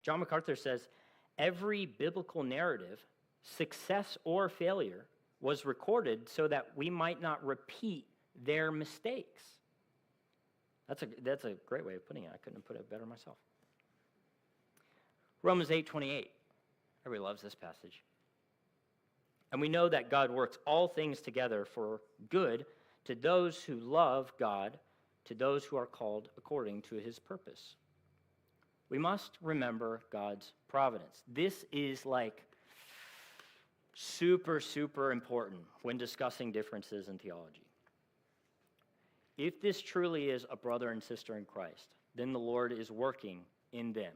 John MacArthur says, every biblical narrative, success or failure, was recorded so that we might not repeat their mistakes. That's a great way of putting it. I couldn't have put it better myself. Romans 8:28. Everybody loves this passage. And we know that God works all things together for good to those who love God, to those who are called according to his purpose. We must remember God's providence. This is like super, super important when discussing differences in theology. If this truly is a brother and sister in Christ, then the Lord is working in them.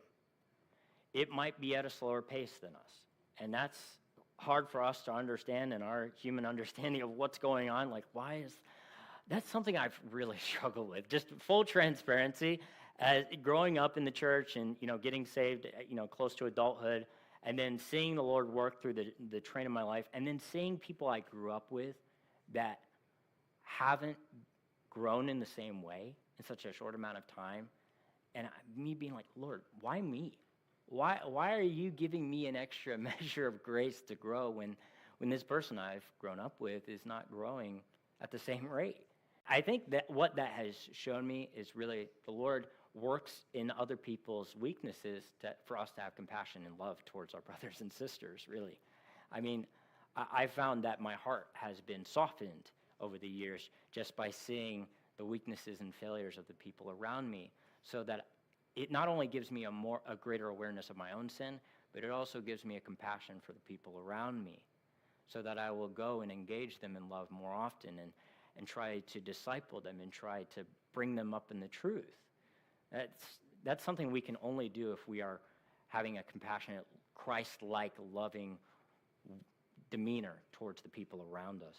It might be at a slower pace than us, and that's hard for us to understand in our human understanding of what's going on. Like, that's something I've really struggled with. Just full transparency, growing up in the church and, getting saved, close to adulthood, and then seeing the Lord work through the train of my life, and then seeing people I grew up with that haven't grown in the same way in such a short amount of time, and me being like, Lord, why me? Why are you giving me an extra measure of grace to grow when this person I've grown up with is not growing at the same rate? I think that what that has shown me is really the Lord works in other people's weaknesses for us to have compassion and love towards our brothers and sisters, really. I mean, I found that my heart has been softened over the years just by seeing the weaknesses and failures of the people around me, so that it not only gives me a greater awareness of my own sin, but it also gives me a compassion for the people around me, so that I will go and engage them in love more often and try to disciple them and try to bring them up in the truth. That's something we can only do if we are having a compassionate, Christ-like, loving demeanor towards the people around us.